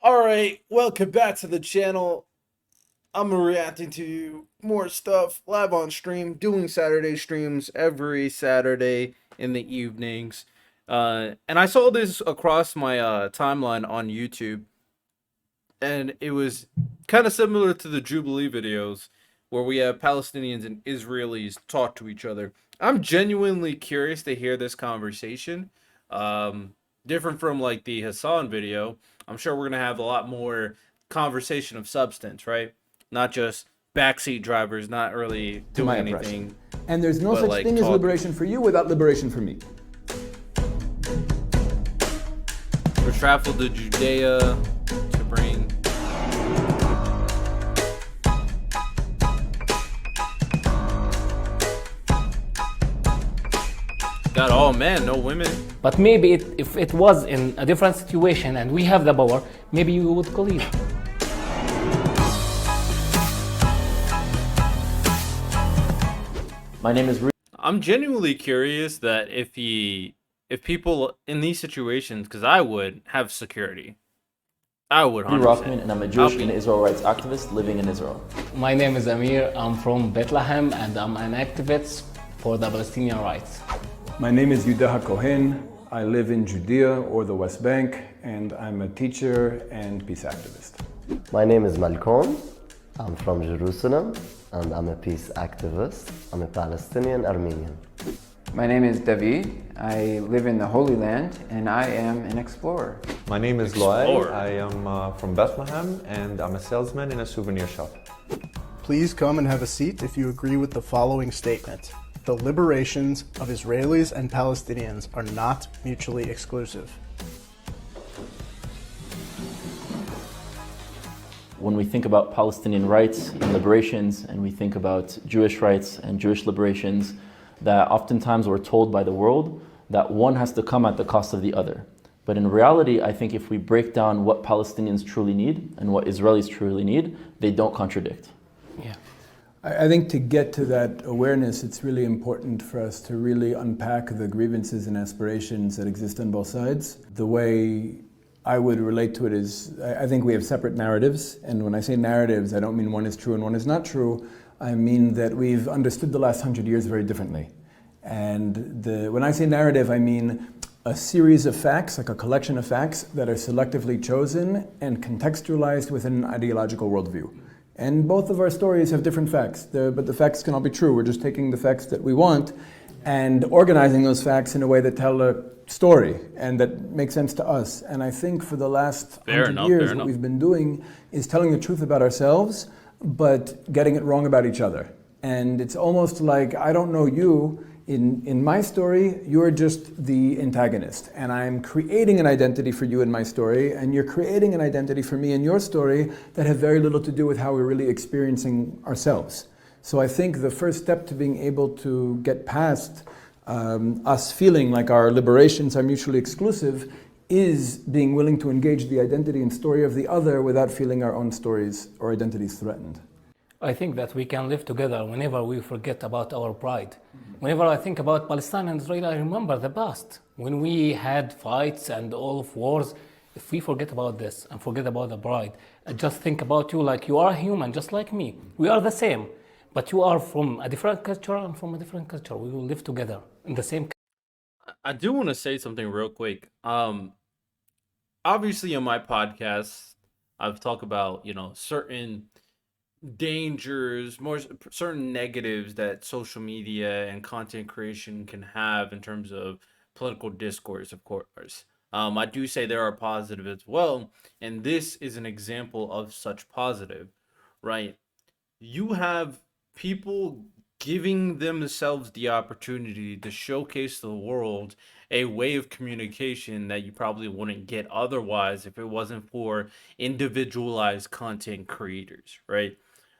Alright, welcome back to the channel. I'm reacting to more stuff live on stream, doing Saturday streams every Saturday in the evenings. And I saw this across my timeline on YouTube, and it was kind of similar to the Jubilee videos where we have Palestinians and Israelis talk to each other. I'm genuinely curious to hear this conversation. Um, Different from like the Hassan video, I'm sure we're gonna have a lot more conversation of substance, right? Not just backseat drivers, not really To my doing oppression. anything, And there's no but such like thing as talking. liberation for you without liberation for me. We traveled to Judea to bring. Got all men, no women. But maybe if it was in a different situation and we have the power, maybe you would believe. My name is I'm genuinely curious that if people in these situations, because I would have security, I would Rudy 100%. Rockman, and I'm a I'll Jewish be- and Israel rights activist living in Israel. My name is Amir. I'm from Bethlehem and I'm an activist for the Palestinian rights. My name is Yudah Cohen. I live in Judea or the West Bank, and I'm a teacher and peace activist. My name is Malcolm. I'm from Jerusalem and I'm a peace activist. I'm a Palestinian Armenian. My name is David. I live in the Holy Land and I am an explorer. My name is Explorer. Loay. I am from Bethlehem and I'm a salesman in a souvenir shop. Please come and have a seat if you agree with the following statement. The liberations of Israelis and Palestinians are not mutually exclusive. When we think about Palestinian rights and liberations, and we think about Jewish rights and Jewish liberations, that oftentimes we're told by the world that one has to come at the cost of the other. But in reality, I think if we break down what Palestinians truly need and what Israelis truly need, they don't contradict. Yeah. I think to get to that awareness, it's really important for us to really unpack the grievances and aspirations that exist on both sides. The way I would relate to it is, I think we have separate narratives, and when I say narratives, I don't mean one is true and one is not true. I mean that we've understood the last 100 years very differently. And when I say narrative, I mean a series of facts, like a collection of facts that are selectively chosen and contextualized within an ideological worldview. And both of our stories have different facts, but the facts can all be true. We're just taking the facts that we want and organizing those facts in a way that tell a story and that makes sense to us. And I think for the last Fair 100 enough, years, fair what enough. we've been doing is telling the truth about ourselves, but getting it wrong about each other. And it's almost like, I don't know you. In my story, you're just the antagonist, and I'm creating an identity for you in my story, and you're creating an identity for me in your story that have very little to do with how we're really experiencing ourselves. So I think the first step to being able to get past us feeling like our liberations are mutually exclusive is being willing to engage the identity and story of the other without feeling our own stories or identities threatened. I think that we can live together whenever we forget about our pride. Whenever I think about Palestine and Israel, I remember the past. When we had fights and all of wars, if we forget about this and forget about the pride, and just think about you like you are human, just like me. We are the same, but you are from a different culture and from a different culture. We will live together in the same. I do want to say something real quick. Obviously, on my podcast, I've talked about certain dangers, more certain negatives that social media and content creation can have in terms of political discourse, of course. I do say there are positive as well, and this is an example of such positive, right? You have people giving themselves the opportunity to showcase to the world a way of communication that you probably wouldn't get otherwise if it wasn't for individualized content creators, right?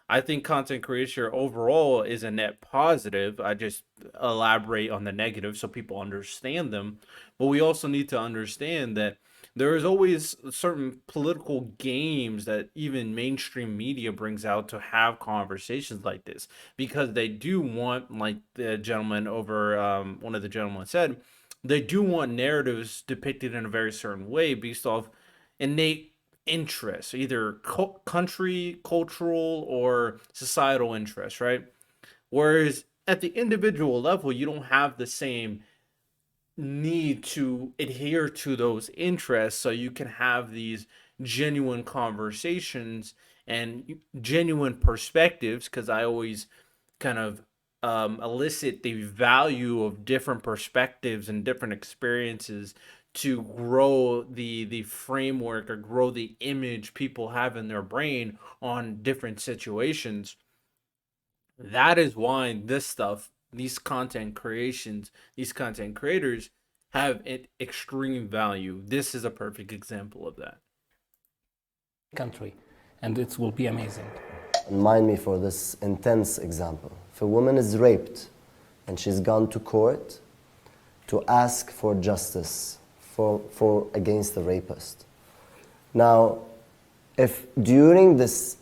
I think content creation overall is a net positive. I just elaborate on the negative so people understand them. But we also need to understand that there is always certain political games that even mainstream media brings out to have conversations like this because they do want, like the gentleman over, one of the gentlemen said, they do want narratives depicted in a very certain way based off innate interests, either country, cultural, or societal interests, right? Whereas at the individual level, you don't have the same need to adhere to those interests so you can have these genuine conversations and genuine perspectives, because I always kind of elicit the value of different perspectives and different experiences to grow the framework or grow the image people have in their brain on different situations. That is why this stuff, these content creations, these content creators have an extreme value. This is a perfect example of that. Country, and it will be amazing. Remind me for this intense example. If a woman is raped and she's gone to court to ask for justice for against the rapist. Now, if during this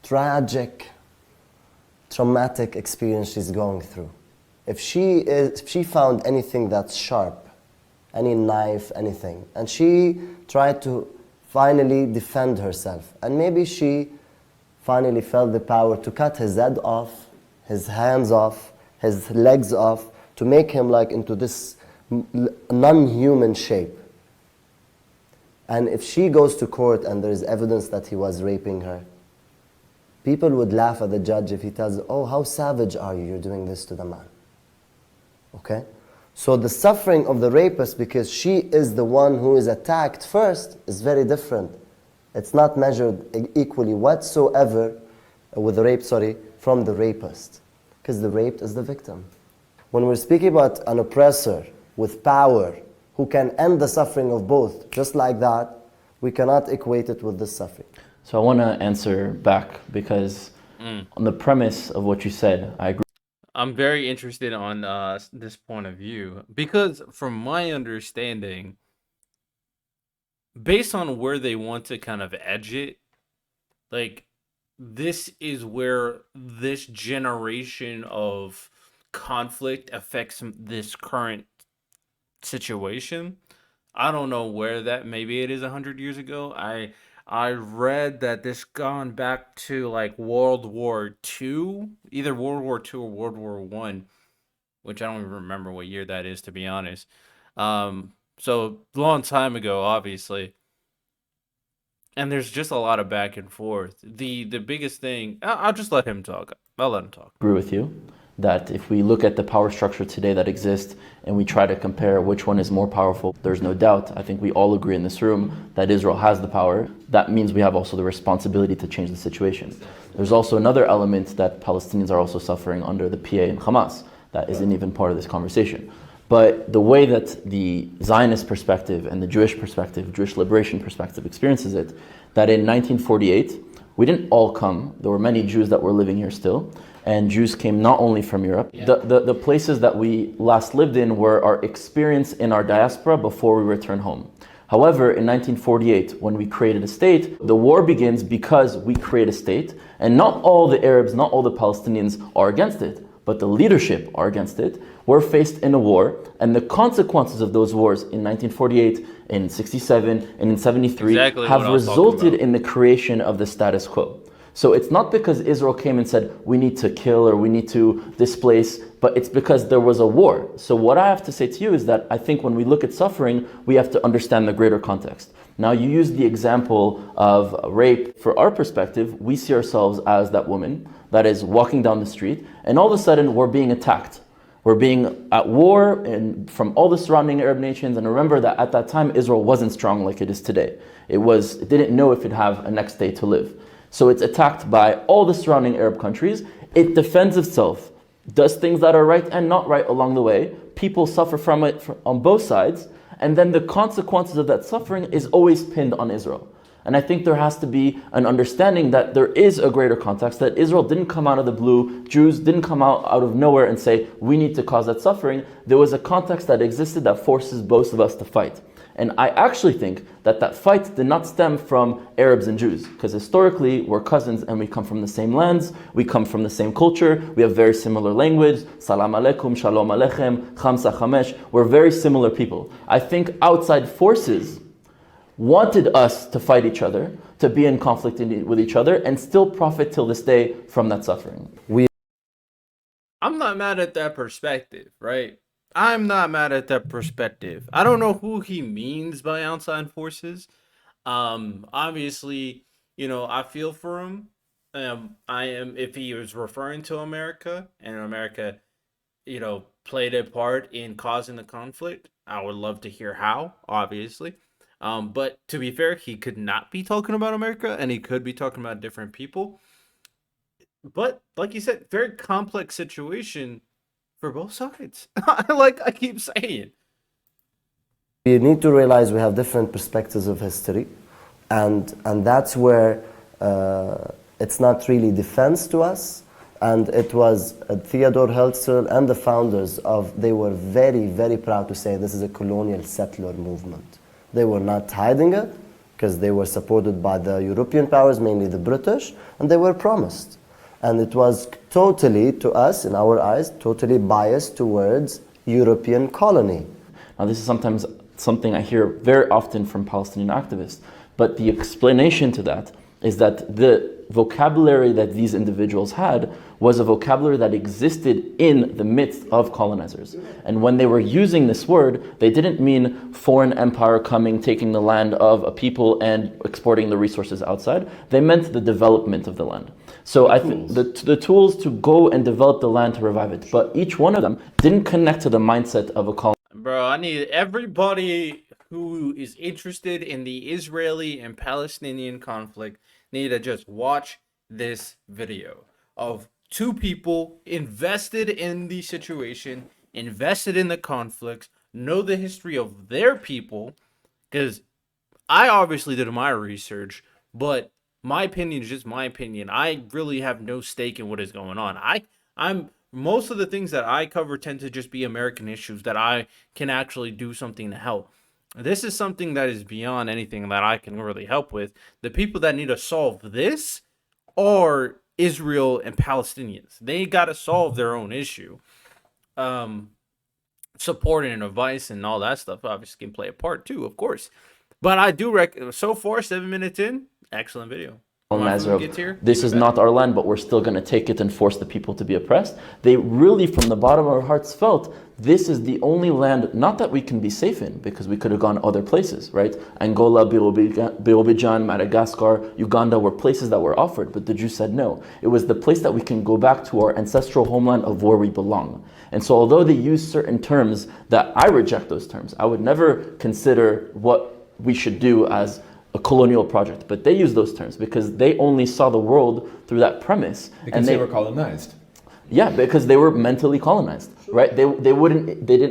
traumatic experience she's going through, if she found anything that's sharp, any knife, anything, and she tried to finally defend herself, and maybe she finally felt the power to cut his head off, his hands off, his legs off, to make him like into this non-human shape. And if she goes to court and there is evidence that he was raping her, people would laugh at the judge if he tells, oh, how savage are you, you're doing this to the man. Okay? So the suffering of the rapist, because she is the one who is attacked first, is very different. It's not measured equally whatsoever with the rape, from the rapist. Because the raped is the victim. When we're speaking about an oppressor with power who can end the suffering of both, just like that, we cannot equate it with this suffering. So I want to answer back because on the premise of what you said, I agree. I'm very interested on this point of view because, from my understanding, based on where they want to kind of edge it, like this is where this generation of conflict affects this current situation. I don't know where that, maybe it is 100 years ago. I read that this gone back to like World War II, either World War II or World War One, which I don't even remember what year that is, to be honest. So long time ago, obviously. And there's just a lot of back and forth. The biggest thing, I'll just let him talk. I'll let him talk. Agree with you that if we look at the power structure today that exists and we try to compare which one is more powerful, there's no doubt, I think we all agree in this room, that Israel has the power. That means we have also the responsibility to change the situation. There's also another element that Palestinians are also suffering under the PA and Hamas that isn't even part of this conversation. But the way that the Zionist perspective and the Jewish perspective, Jewish liberation perspective experiences it, that in 1948, we didn't all come. There were many Jews that were living here still. And Jews came not only from Europe. Yeah. The places that we last lived in were our experience in our diaspora before we returned home. However, in 1948, when we created a state, the war begins because we create a state. And not all the Arabs, not all the Palestinians are against it, but the leadership are against it. We're faced in a war, and the consequences of those wars in 1948, in 67, and in 73 have resulted in the creation of the status quo. So it's not because Israel came and said, we need to kill or we need to displace, but it's because there was a war. So what I have to say to you is that I think when we look at suffering, we have to understand the greater context. Now, you used the example of rape. For our perspective, we see ourselves as that woman that is walking down the street, and all of a sudden we're being attacked. We're being at war and from all the surrounding Arab nations. And remember that at that time, Israel wasn't strong like it is today. It didn't know if it'd have a next day to live. So it's attacked by all the surrounding Arab countries. It defends itself, does things that are right and not right along the way. People suffer from it on both sides. And then the consequences of that suffering is always pinned on Israel. And I think there has to be an understanding that there is a greater context, that Israel didn't come out of the blue, Jews didn't come out of nowhere and say, we need to cause that suffering. There was a context that existed that forces both of us to fight. And I actually think that that fight did not stem from Arabs and Jews, because historically we're cousins and we come from the same lands, we come from the same culture, we have very similar language, salam alaikum, shalom aleichem, khamsa khamesh, we're very similar people. I think outside forces wanted us to fight each other, to be in conflict with each other, and still profit till this day from that suffering. I'm not mad at that perspective, right? I'm not mad at that perspective. I don't know who he means by outside forces. Obviously, I feel for him. I am if he was referring to America and America, played a part in causing the conflict. I would love to hear how, obviously. But to be fair, he could not be talking about America and he could be talking about different people. But like you said, very complex situation for both sides. Like I keep saying. We need to realize we have different perspectives of history, and that's where it's not really defense to us. And it was Theodore Herzl and the founders they were very, very proud to say this is a colonial settler movement. They were not hiding it because they were supported by the European powers, mainly the British, and they were promised. And it was totally, to us, in our eyes, totally biased towards European colony. Now, this is sometimes something I hear very often from Palestinian activists, but the explanation to that is that the vocabulary that these individuals had was a vocabulary that existed in the midst of colonizers. And when they were using this word, they didn't mean foreign empire coming, taking the land of a people and exporting the resources outside. They meant the development of the land. So I think the tools to go and develop the land to revive it. But each one of them didn't connect to the mindset of a colonizer. Bro, I need everybody who is interested in the Israeli and Palestinian conflict need to just watch this video of two people invested in the situation, invested in the conflicts, know the history of their people, because I obviously did my research, but my opinion is just my opinion. I really have no stake in what is going on. I'm most of the things that I cover tend to just be American issues that I can actually do something to help. This is something that is beyond anything that I can really help with. The people that need to solve this are Israel and Palestinians. They got to solve their own issue. Support and advice and all that stuff obviously can play a part too, of course. But I do so far 7 minutes in, excellent video. This is not our land, but we're still going to take it and force the people to be oppressed. They really, from the bottom of our hearts, felt this is the only land, not that we can be safe in, because we could have gone other places, right? Angola, Birobijan, Madagascar, Uganda were places that were offered, but the Jews said no. It was the place that we can go back to our ancestral homeland of where we belong. And so although they use certain terms that I reject those terms, I would never consider what we should do as a colonial project, but they use those terms because they only saw the world through that premise. Because they were colonized. Yeah, because they were mentally colonized, right?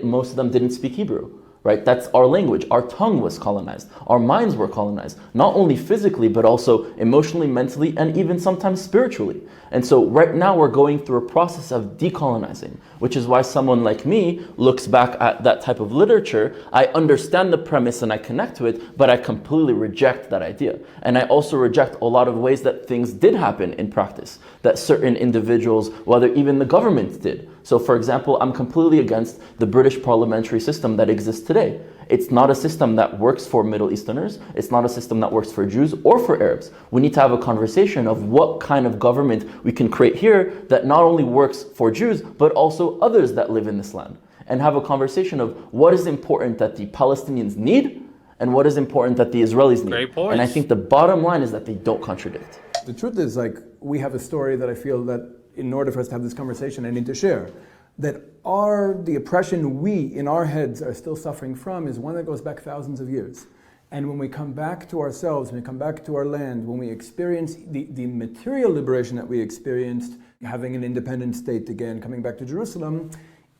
Most of them didn't speak Hebrew, right? That's our language. Our tongue was colonized. Our minds were colonized, not only physically, but also emotionally, mentally, and even sometimes spiritually. And so right now we're going through a process of decolonizing, which is why someone like me looks back at that type of literature. I understand the premise and I connect to it, but I completely reject that idea. And I also reject a lot of ways that things did happen in practice, that certain individuals, whether even the government did. So for example, I'm completely against the British parliamentary system that exists today. It's not a system that works for Middle Easterners. It's not a system that works for Jews or for Arabs. We need to have a conversation of what kind of government we can create here that not only works for Jews, but also others that live in this land. And have a conversation of what is important that the Palestinians need and what is important that the Israelis need. Great points. And I think the bottom line is that they don't contradict. The truth is, we have a story that I feel that in order for us to have this conversation, I need to share. That the oppression we, in our heads, are still suffering from is one that goes back thousands of years. And when we come back to ourselves, when we come back to our land, when we experience the material liberation that we experienced, having an independent state again, coming back to Jerusalem,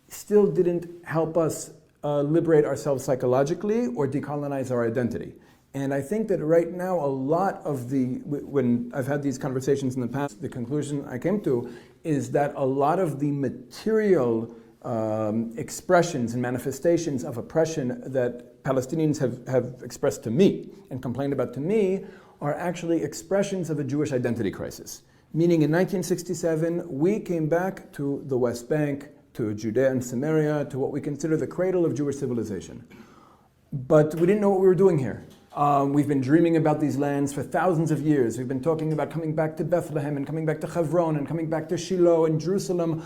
still didn't help us liberate ourselves psychologically or decolonize our identity. And I think that right now, a lot of when I've had these conversations in the past, the conclusion I came to is that a lot of the material expressions and manifestations of oppression that Palestinians have expressed to me and complained about to me are actually expressions of a Jewish identity crisis. Meaning in 1967, we came back to the West Bank, to Judea and Samaria, to what we consider the cradle of Jewish civilization. But we didn't know what we were doing here. We've been dreaming about these lands for thousands of years. We've been talking about coming back to Bethlehem and coming back to Hebron and coming back to Shiloh and Jerusalem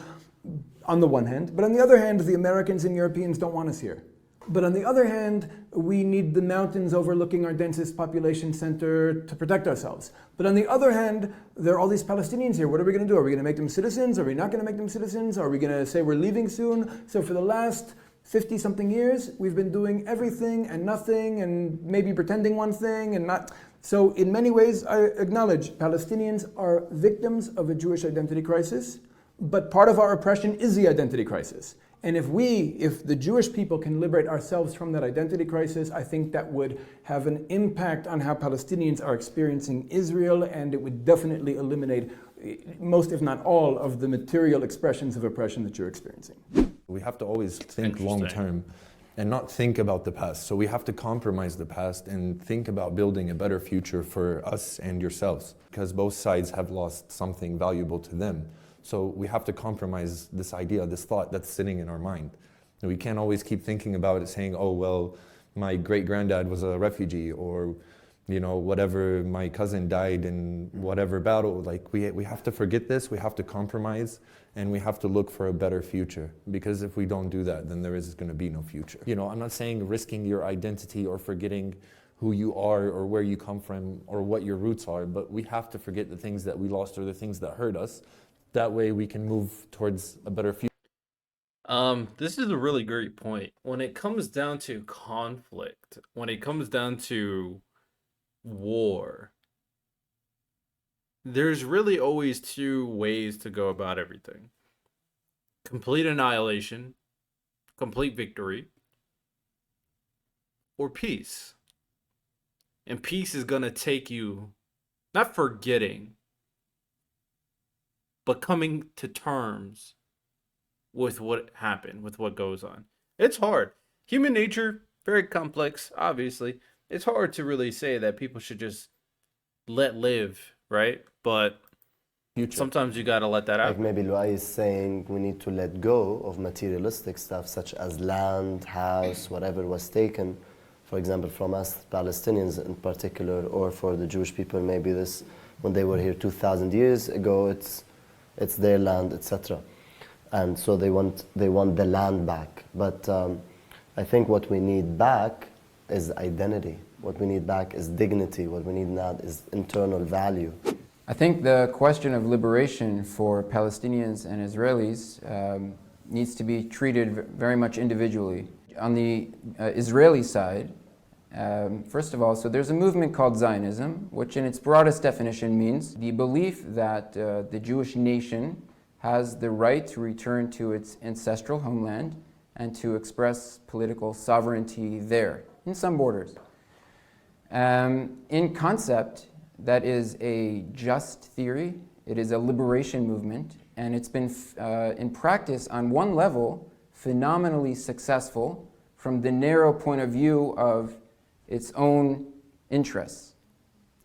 on the one hand. But on the other hand, the Americans and Europeans don't want us here. But on the other hand, we need the mountains overlooking our densest population center to protect ourselves. But on the other hand, there are all these Palestinians here. What are we going to do? Are we going to make them citizens? Are we not going to make them citizens? Are we going to say we're leaving soon? So for the last 50-something years, we've been doing everything and nothing and maybe pretending one thing and not. So in many ways, I acknowledge Palestinians are victims of a Jewish identity crisis, but part of our oppression is the identity crisis. And if the Jewish people can liberate ourselves from that identity crisis, I think that would have an impact on how Palestinians are experiencing Israel, and it would definitely eliminate most, if not all, of the material expressions of oppression that you're experiencing. We have to always think long term and not think about the past. So we have to compromise the past and think about building a better future for us and yourselves, because both sides have lost something valuable to them. So we have to compromise this idea, this thought that's sitting in our mind. And we can't always keep thinking about it saying, oh, well, my great-granddad was a refugee, or, you know, whatever, my cousin died in whatever battle. Like, we have to forget this, we have to compromise, and we have to look for a better future. Because if we don't do that, then there is going to be no future. You know, I'm not saying risking your identity or forgetting who you are or where you come from or what your roots are, but we have to forget the things that we lost or the things that hurt us. That way we can move towards a better future. This is a really great point. When it comes down to conflict, when it comes down to war, there's really always two ways to go about everything. Complete annihilation, complete victory, or peace. And peace is going to take you, not forgetting, but coming to terms with what happened, with what goes on. It's hard. Human nature, very complex, obviously. It's hard to really say that people should just let live, right? But sometimes you got to let that out. Like maybe Luai is saying we need to let go of materialistic stuff such as land, house, whatever was taken, for example, from us Palestinians in particular, or for the Jewish people, maybe this, when they were here 2,000 years ago, it's their land, etc. And so they want the land back. But I think what we need back is identity. What we need back is dignity. What we need now is internal value. I think the question of liberation for Palestinians and Israelis needs to be treated very much individually. On the Israeli side, first of all, so there's a movement called Zionism, which in its broadest definition means the belief that the Jewish nation has the right to return to its ancestral homeland and to express political sovereignty there, in some borders. In concept, that is a just theory. It is a liberation movement, and it's been, in practice, on one level, phenomenally successful from the narrow point of view of its own interests.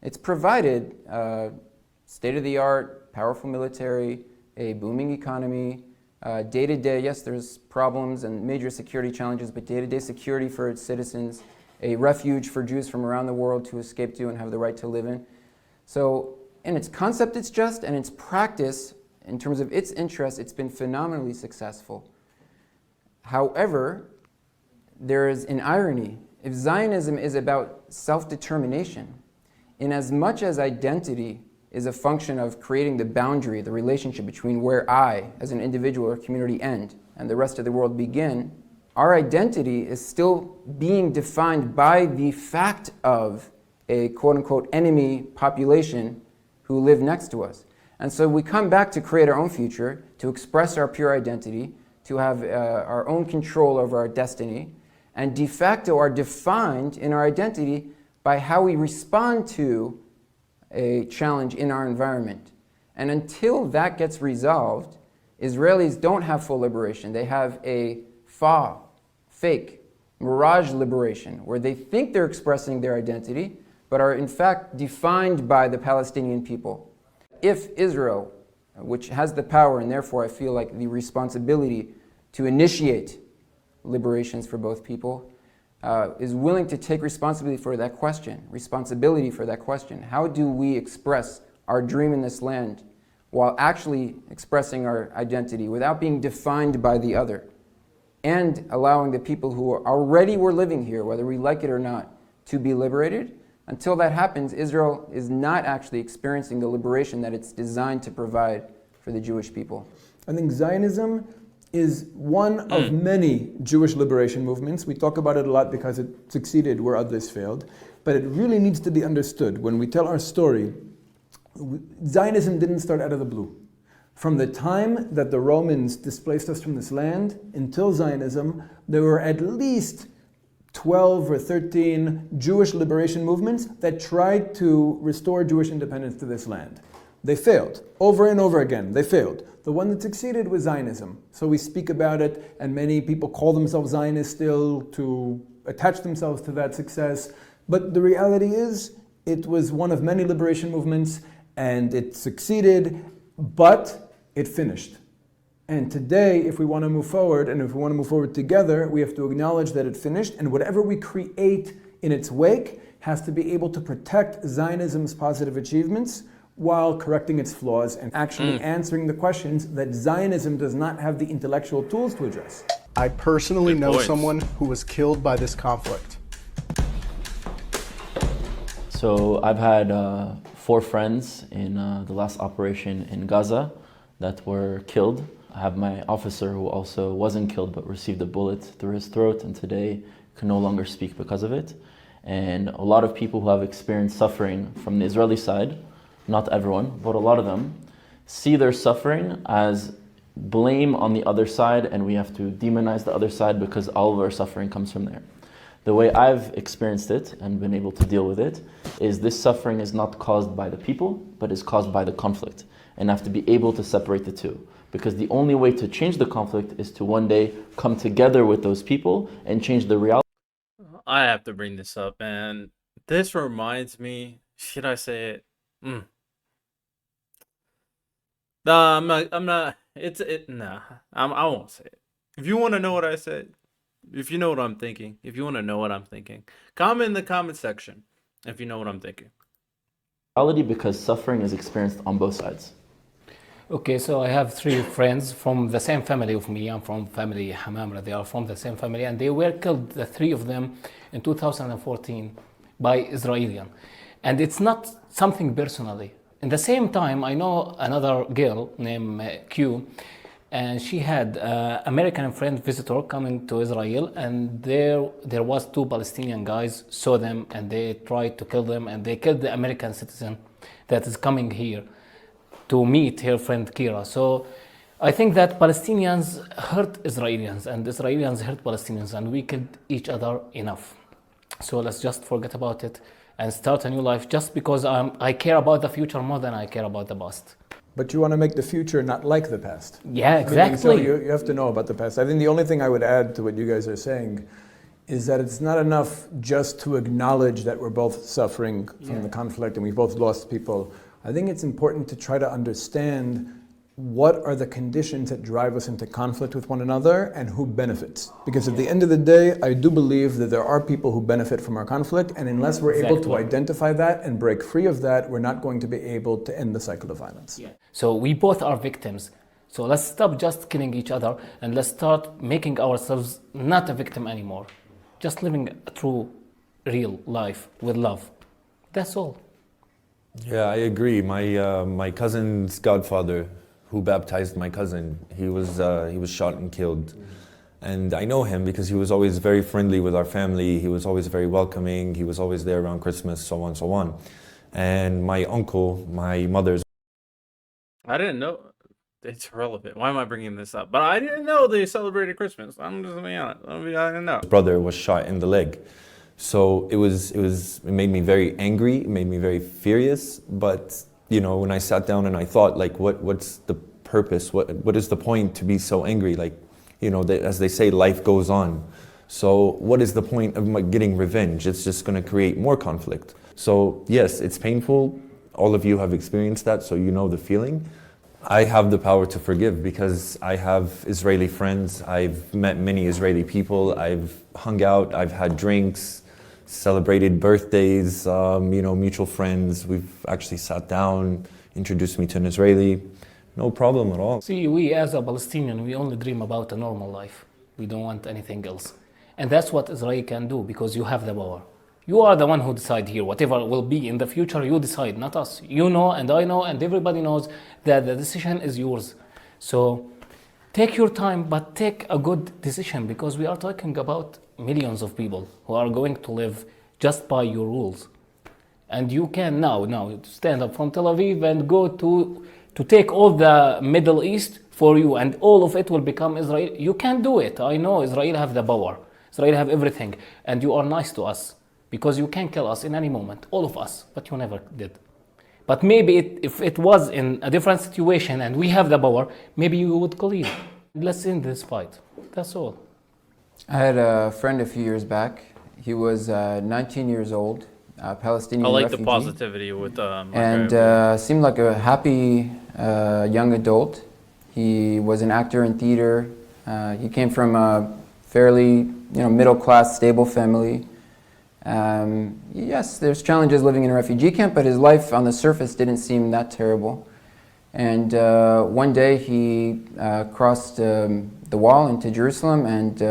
It's provided state-of-the-art, powerful military, a booming economy, day-to-day, yes, there's problems and major security challenges, but day-to-day security for its citizens, a refuge for Jews from around the world to escape to and have the right to live in. So in its concept, it's just, and its practice, in terms of its interests, it's been phenomenally successful. However, there is an irony. If Zionism is about self-determination, in as much as identity is a function of creating the boundary, the relationship between where I, as an individual or community, end and the rest of the world begin, our identity is still being defined by the fact of a quote-unquote enemy population who live next to us. And so we come back to create our own future, to express our pure identity, to have our own control over our destiny, and de facto are defined in our identity by how we respond to a challenge in our environment. And until that gets resolved, Israelis don't have full liberation. They have a fake, mirage liberation, where they think they're expressing their identity, but are in fact defined by the Palestinian people. If Israel, which has the power and therefore I feel like the responsibility to initiate liberations for both people, is willing to take responsibility for that question. How do we express our dream in this land while actually expressing our identity without being defined by the other, and allowing the people who already were living here, whether we like it or not, to be liberated? Until that happens, Israel is not actually experiencing the liberation that it's designed to provide for the Jewish people. I think Zionism is one of many Jewish liberation movements. We talk about it a lot because it succeeded where others failed, but it really needs to be understood. When we tell our story, Zionism didn't start out of the blue. From the time that the Romans displaced us from this land until Zionism, there were at least 12 or 13 Jewish liberation movements that tried to restore Jewish independence to this land. They failed. Over and over again, they failed. The one that succeeded was Zionism. So we speak about it, and many people call themselves Zionists still to attach themselves to that success. But the reality is, it was one of many liberation movements, and it succeeded, but it finished. And today, if we want to move forward, and if we want to move forward together, we have to acknowledge that it finished, and whatever we create in its wake has to be able to protect Zionism's positive achievements while correcting its flaws and actually answering the questions that Zionism does not have the intellectual tools to address. I personally know someone who was killed by this conflict. So I've had 4 friends in the last operation in Gaza that were killed. I have my officer who also wasn't killed but received a bullet through his throat, and today can no longer speak because of it. And a lot of people who have experienced suffering from the Israeli side, not everyone, but a lot of them, see their suffering as blame on the other side, and we have to demonize the other side because all of our suffering comes from there. The way I've experienced it and been able to deal with it is this suffering is not caused by the people, but is caused by the conflict, and I have to be able to separate the two. Because the only way to change the conflict is to one day come together with those people and change the reality. I have to bring this up, and this reminds me, should I say it? No, I won't say it. If you want to know what I said, if you know what I'm thinking, if you want to know what I'm thinking, comment in the comment section if you know what I'm thinking. Because suffering is experienced on both sides. Okay, so I have 3 friends from the same family of me. I'm from family Hamamra. They are from the same family, and they were killed, the 3 of them, in 2014 by Israelis. And it's not something personally. In the same time, I know another girl named Q, and she had an American friend visitor coming to Israel, and there was 2 Palestinian guys saw them, and they tried to kill them, and they killed the American citizen that is coming here to meet her friend Kira. So I think that Palestinians hurt Israelis and Israelis hurt Palestinians, and we killed each other enough. So let's just forget about it and start a new life, just because I care about the future more than I care about the past. But you want to make the future not like the past. Yeah, exactly. So you have to know about the past. I think the only thing I would add to what you guys are saying is that it's not enough just to acknowledge that we're both suffering from the conflict and we've both lost people. I think it's important to try to understand what are the conditions that drive us into conflict with one another and who benefits. Because at the end of the day, I do believe that there are people who benefit from our conflict, and unless we're able to identify that and break free of that, we're not going to be able to end the cycle of violence. Yeah. So we both are victims. So let's stop just killing each other, and let's start making ourselves not a victim anymore. Just living a true, real life with love. That's all. Yeah, I agree. My cousin's godfather, who baptized my cousin, he was shot and killed. And I know him because he was always very friendly with our family. He was always very welcoming. He was always there around Christmas, so on, so on. And my uncle, my mother's... I didn't know. It's irrelevant. Why am I bringing this up? But I didn't know they celebrated Christmas. I'm just being honest. I didn't know. brother was shot in the leg. So it made me very angry, it made me very furious. But, you know, when I sat down and I thought, like, what's the purpose? What is the point to be so angry? Like, you know, as they say, life goes on. So what is the point of getting revenge? It's just going to create more conflict. So yes, it's painful. All of you have experienced that, so you know the feeling. I have the power to forgive because I have Israeli friends. I've met many Israeli people. I've hung out. I've had drinks, celebrated birthdays, mutual friends. We've actually sat down, introduced me to an Israeli. No problem at all. See, we as a Palestinian, we only dream about a normal life. We don't want anything else. And that's what Israel can do because you have the power. You are the one who decide here. Whatever will be in the future, you decide, not us. You know, and I know, and everybody knows that the decision is yours. So take your time, but take a good decision because we are talking about millions of people who are going to live just by your rules. And you can now stand up from Tel Aviv and go to take all the Middle East for you, and all of it will become Israel. You can do it. I know Israel have the power. Israel have everything, and you are nice to us because you can kill us in any moment, all of us, but you never did. But maybe if it was in a different situation and we have the power, maybe you would leave. Let's end this fight. That's all. I had a friend a few years back. He was 19 years old, a Palestinian I like refugee. the positivity with And seemed like a happy young adult. He was an actor in theater. He came from a fairly middle-class, stable family. Yes, there's challenges living in a refugee camp, but his life on the surface didn't seem that terrible. And one day he crossed the wall into Jerusalem and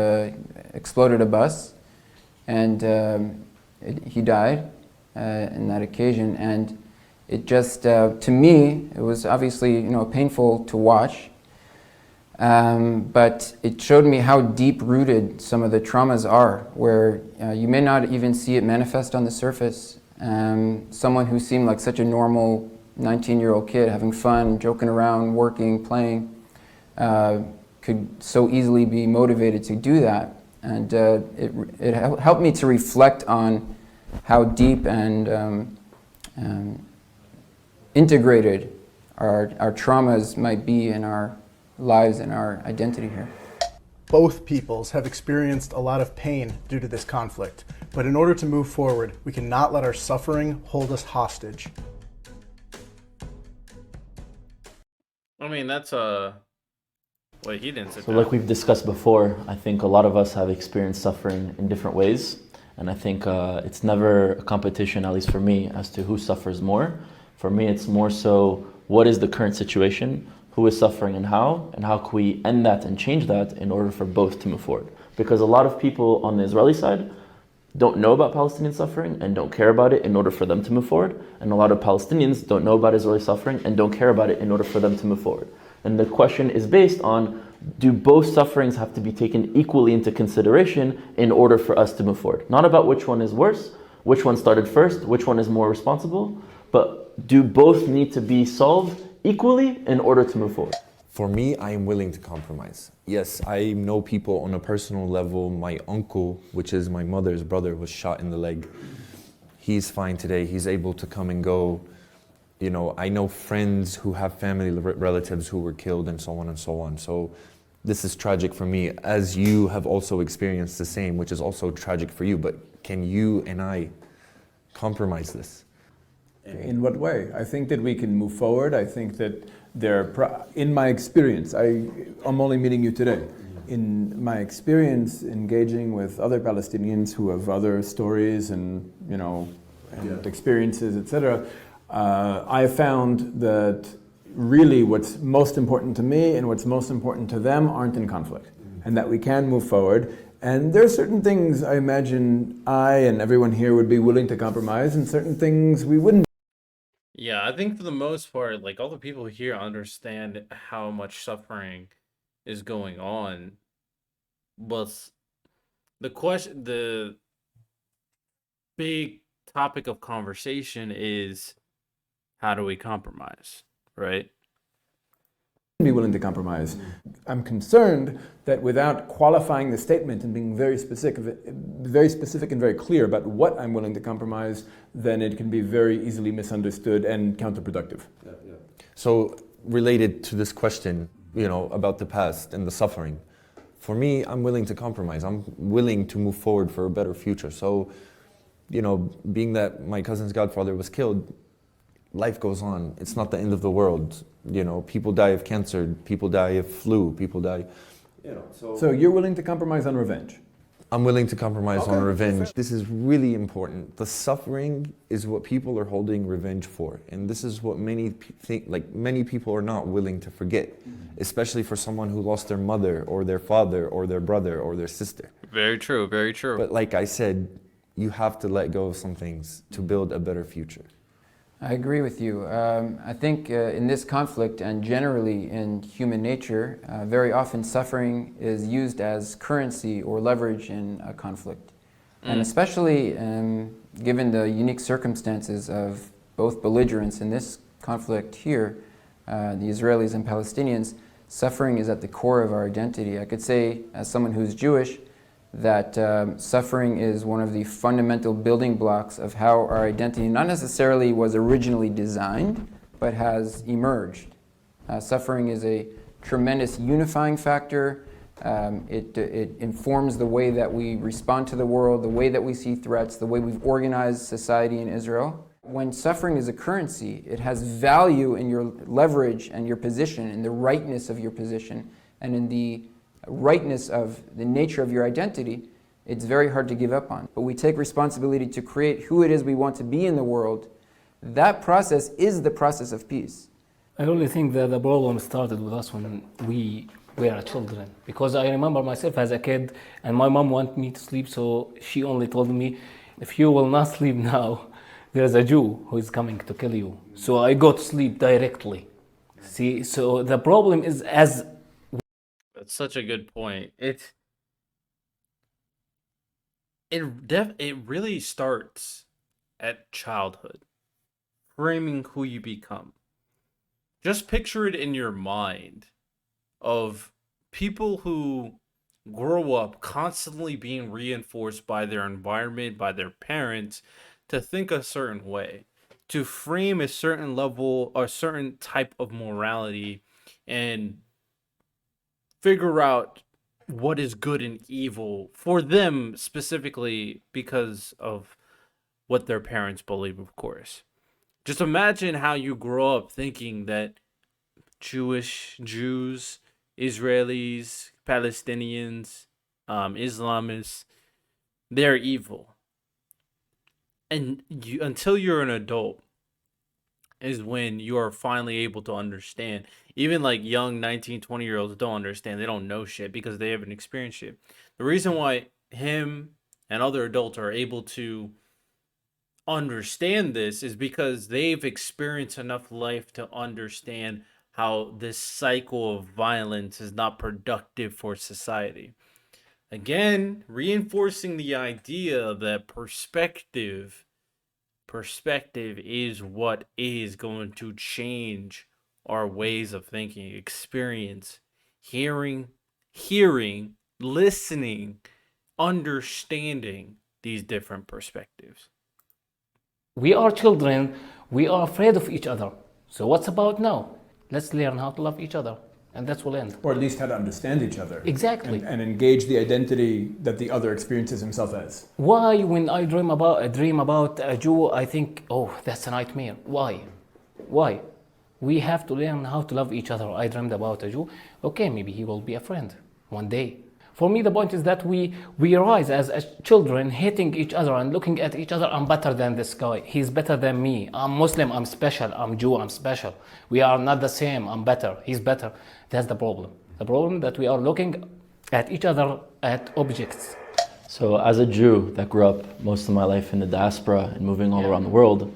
exploded a bus, and he died in that occasion. And it just, to me, it was obviously painful to watch. But it showed me how deep-rooted some of the traumas are, where you may not even see it manifest on the surface. Someone who seemed like such a normal 19-year-old kid, having fun, joking around, working, playing, could so easily be motivated to do that. And it helped me to reflect on how deep and integrated our traumas might be in our lives and our identity here. Both peoples have experienced a lot of pain due to this conflict, but in order to move forward, we cannot let our suffering hold us hostage. I mean, that's wait, he didn't sit So down. like we've discussed before, I think a lot of us have experienced suffering in different ways. And I think it's never a competition, at least for me, as to who suffers more. For me, it's more so what is the current situation, who is suffering and how can we end that and change that in order for both to move forward. Because a lot of people on the Israeli side don't know about Palestinian suffering and don't care about it in order for them to move forward. And a lot of Palestinians don't know about Israeli suffering and don't care about it in order for them to move forward. And the question is based on, do both sufferings have to be taken equally into consideration in order for us to move forward? Not about which one is worse, which one started first, which one is more responsible, but do both need to be solved equally in order to move forward? For me, I am willing to compromise. Yes, I know people on a personal level. My uncle, which is my mother's brother, was shot in the leg. He's fine today. He's able to come and go. I know friends who have family relatives who were killed and so on and so on. So this is tragic for me, as you have also experienced the same, which is also tragic for you. But can you and I compromise this? In what way? I think that we can move forward. I think that in my experience, I'm only meeting you today. In my experience, engaging with other Palestinians who have other stories and experiences, etc., I have found that really what's most important to me and what's most important to them aren't in conflict, and that we can move forward. And there are certain things I imagine I and everyone here would be willing to compromise, and certain things we wouldn't. Yeah, I think for the most part, like all the people here understand how much suffering is going on. But the big topic of conversation is how do we compromise, right? Be willing to compromise. I'm concerned that without qualifying the statement and being very specific and very clear about what I'm willing to compromise, then it can be very easily misunderstood and counterproductive. So related to this question, about the past and the suffering, for me, I'm willing to compromise. I'm willing to move forward for a better future. So, being that my cousin's godfather was killed, life goes on. It's not the end of the world. You know, people die of cancer, people die of flu, people die, you know. So you're willing to compromise on revenge? I'm willing to compromise on revenge. This is really important. The suffering is what people are holding revenge for. And this is what many think, like many people are not willing to forget, especially for someone who lost their mother or their father or their brother or their sister. Very true, very true. But like I said, you have to let go of some things to build a better future. I agree with you. I think in this conflict and generally in human nature, very often suffering is used as currency or leverage in a conflict. And especially given the unique circumstances of both belligerents in this conflict here, the Israelis and Palestinians, suffering is at the core of our identity. I could say, as someone who's Jewish, that suffering is one of the fundamental building blocks of how our identity not necessarily was originally designed, but has emerged. Suffering is a tremendous unifying factor. It informs the way that we respond to the world, the way that we see threats, the way we've organized society in Israel. When suffering is a currency, it has value in your leverage and your position, in the rightness of your position, and in the rightness of the nature of your identity. It's very hard to give up on. But we take responsibility to create who it is we want to be in the world. That process is the process of peace. I really think that the problem started with us when we were children. Because I remember myself as a kid, and my mom wanted me to sleep, so she only told me, if you will not sleep now, there's a Jew who is coming to kill you. So I go to sleep directly. See, so the problem is That's such a good point. It really starts at childhood, framing who you become. Just picture it in your mind of people who grow up constantly being reinforced by their environment, by their parents, to think a certain way, to frame a certain level or certain type of morality, and figure out what is good and evil for them specifically because of what their parents believe, of course. Just imagine how you grow up thinking that Jews, Israelis, Palestinians, Islamists, they're evil. And until you're an adult is when you are finally able to understand. Even like young 19, 20-year-olds don't understand. They don't know shit because they haven't experienced shit. The reason why him and other adults are able to understand this is because they've experienced enough life to understand how this cycle of violence is not productive for society. Again, reinforcing the idea that perspective is what is going to change our ways of thinking, experience, hearing, listening, understanding these different perspectives. we are children, we are afraid of each other. So what's about now? Let's learn how to love each other, and that will end. Or at least how to understand each other. Exactly. And engage the identity that the other experiences himself as. Why, when I dream about a Jew, I think, oh, that's a nightmare. Why? We have to learn how to love each other. I dreamed about a Jew. Okay, maybe he will be a friend one day. For me, the point is that we rise as children, hating each other and looking at each other. I'm better than this guy. He's better than me. I'm Muslim. I'm special. I'm Jew. I'm special. We are not the same. I'm better. He's better. That's the problem. The problem that we are looking at each other at objects. So as a Jew that grew up most of my life in the diaspora and moving all around the world,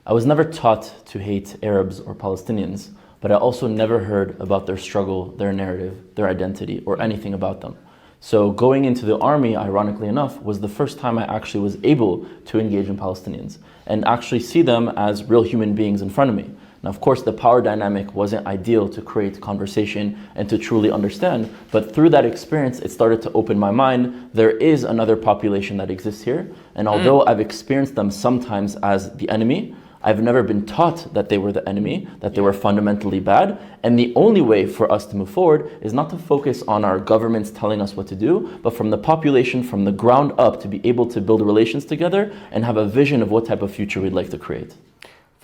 I was never taught to hate Arabs or Palestinians, but I also never heard about their struggle, their narrative, their identity, or anything about them. So going into the army, ironically enough, was the first time I actually was able to engage in Palestinians and actually see them as real human beings in front of me. Now, of course, the power dynamic wasn't ideal to create conversation and to truly understand, but through that experience, it started to open my mind. There is another population that exists here, and although I've experienced them sometimes as the enemy, I've never been taught that they were the enemy, that they were fundamentally bad. And the only way for us to move forward is not to focus on our governments telling us what to do, but from the population, from the ground up, to be able to build relations together and have a vision of what type of future we'd like to create.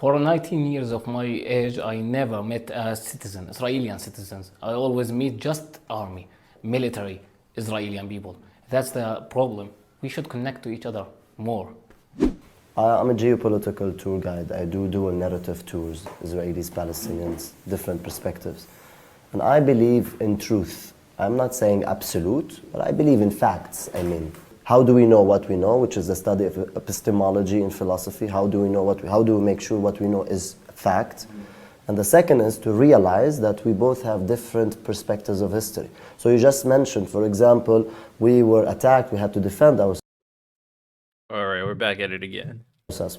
For 19 years of my age, I never met a citizen, Israeli citizens. I always meet just army, military, Israeli people. That's the problem. We should connect to each other more. I'm a geopolitical tour guide. I do dual narrative tours, Israelis, Palestinians, different perspectives. And I believe in truth. I'm not saying absolute, but I believe in facts. I mean, how do we know what we know, which is the study of epistemology and philosophy? How do we know how do we make sure what we know is fact? And the second is to realize that we both have different perspectives of history. So you just mentioned, for example, we were attacked, we had to defend ourselves. All right, we're back at it again.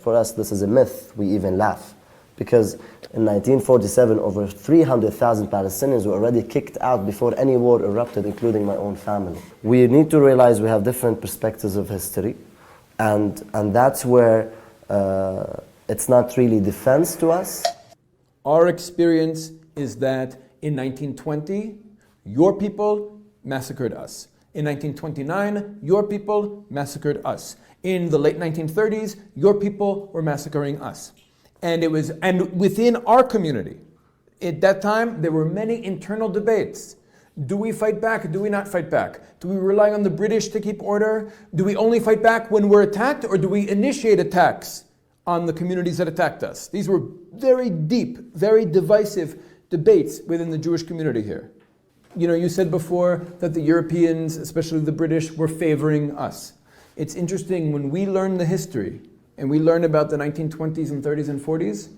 For us, this is a myth. We even laugh. Because in 1947, over 300,000 Palestinians were already kicked out before any war erupted, including my own family. We need to realize we have different perspectives of history, and that's where it's not really defense to us. Our experience is that in 1920, your people massacred us. In 1929, your people massacred us. In the late 1930s, your people were massacring us. And within our community, at that time, there were many internal debates. Do we fight back? Do we not fight back? Do we rely on the British to keep order? Do we only fight back when we're attacked, or do we initiate attacks on the communities that attacked us? These were very deep, very divisive debates within the Jewish community here. You know, you said before that the Europeans, especially the British, were favoring us. It's interesting, when we learn the history, and we learn about the 1920s and 30s and 40s,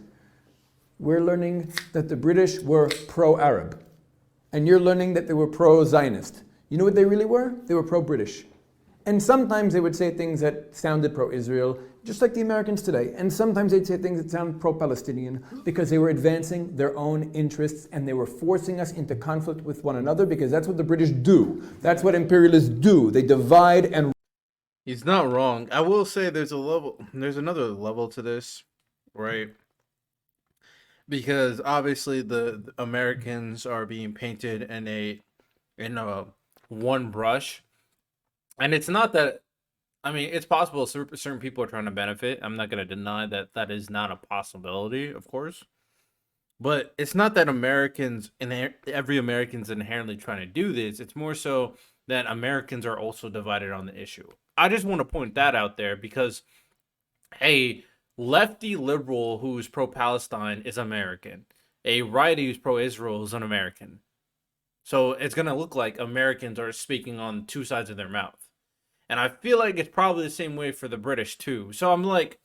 we're learning that the British were pro-Arab. And you're learning that they were pro-Zionist. You know what they really were? They were pro-British. And sometimes they would say things that sounded pro-Israel, just like the Americans today. And sometimes they'd say things that sound pro-Palestinian, because they were advancing their own interests, and they were forcing us into conflict with one another, because that's what the British do. That's what imperialists do. They divide and... He's not wrong. I will say there's another level to this, right? Because obviously the Americans are being painted in a one brush. And it's not that, I mean, it's possible certain people are trying to benefit. I'm not going to deny that that is not a possibility, of course. But it's not that every American's inherently trying to do this. It's more so that Americans are also divided on the issue. I just want to point that out there because a lefty liberal who's pro-Palestine is American. A righty who's pro-Israel is an American. So it's going to look like Americans are speaking on two sides of their mouth. And I feel like it's probably the same way for the British too. So I'm like,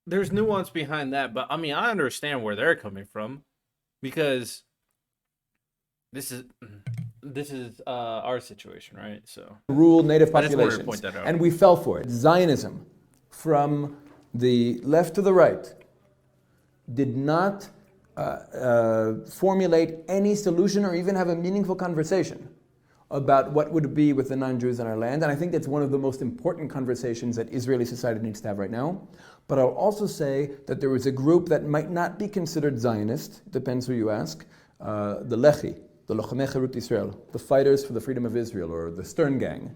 there's nuance behind that. But I mean, I understand where they're coming from because this is our situation, right? So rule native I just wanted populations. to point that out. And we fell for it. Zionism, from the left to the right, did not formulate any solution or even have a meaningful conversation about what would be with the non-Jews in our land. And I think that's one of the most important conversations that Israeli society needs to have right now. But I'll also say that there was a group that might not be considered Zionist, depends who you ask, the Lehi, the Lochamei Cherut Israel, the Fighters for the Freedom of Israel, or the Stern Gang,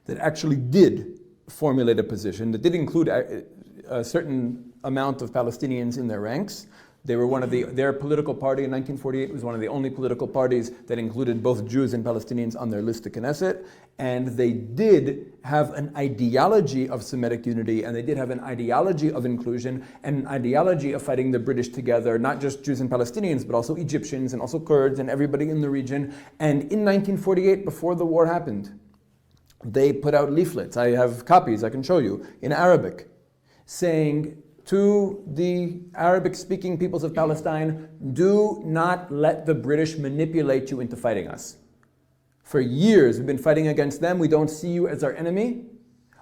that actually did formulate a position that did include a certain amount of Palestinians in their ranks. They were their political party in 1948 was one of the only political parties that included both Jews and Palestinians on their list to Knesset. And they did have an ideology of Semitic unity, and they did have an ideology of inclusion, and an ideology of fighting the British together, not just Jews and Palestinians, but also Egyptians and also Kurds and everybody in the region. And in 1948, before the war happened, they put out leaflets. I have copies I can show you in Arabic, saying to the Arabic-speaking peoples of Palestine, do not let the British manipulate you into fighting us. For years, we've been fighting against them. We don't see you as our enemy.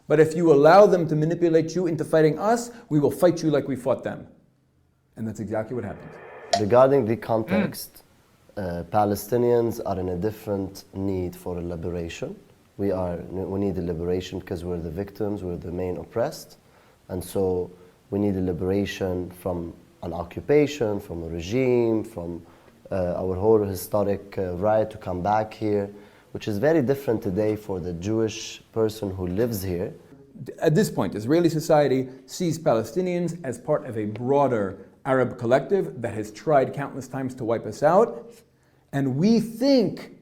But if you allow them to manipulate you into fighting us, we will fight you like we fought them. And that's exactly what happened. Regarding the context, Palestinians are in a different need for a liberation. We need a liberation because we're the victims, we're the main oppressed. And so we need a liberation from an occupation, from a regime, from our whole historic right to come back here, which is very different today for the Jewish person who lives here. at this point, Israeli society sees Palestinians as part of a broader Arab collective that has tried countless times to wipe us out. And we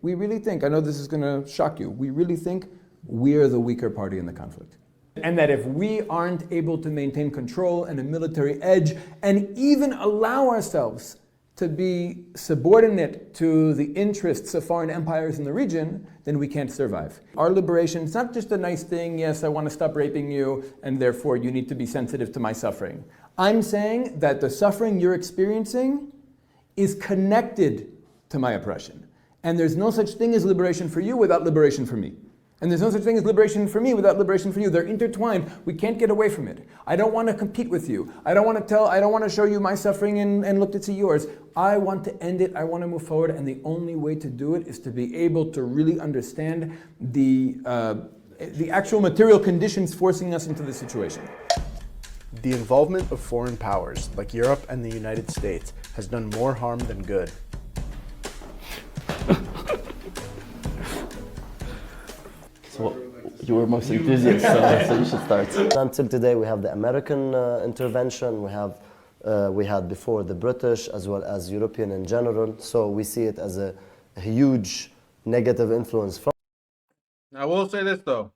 really think, I know this is going to shock you, we really think we're the weaker party in the conflict. And that if we aren't able to maintain control and a military edge and even allow ourselves to be subordinate to the interests of foreign empires in the region, then we can't survive. Our liberation is not just a nice thing, yes, I want to stop raping you, and therefore you need to be sensitive to my suffering. I'm saying that the suffering you're experiencing is connected to my oppression. And there's no such thing as liberation for you without liberation for me. And there's no such thing as liberation for me without liberation for you. They're intertwined. We can't get away from it. I don't want to compete with you. I don't want to show you my suffering and look to see yours. I want to end it. I want to move forward. And the only way to do it is to be able to really understand the actual material conditions forcing us into this situation. The involvement of foreign powers like Europe and the United States has done more harm than good. So you were most enthusiastic, so you should start. Until today, we have the American intervention. We had before the British as well as European in general. So we see it as a huge negative influence from. I will say this though.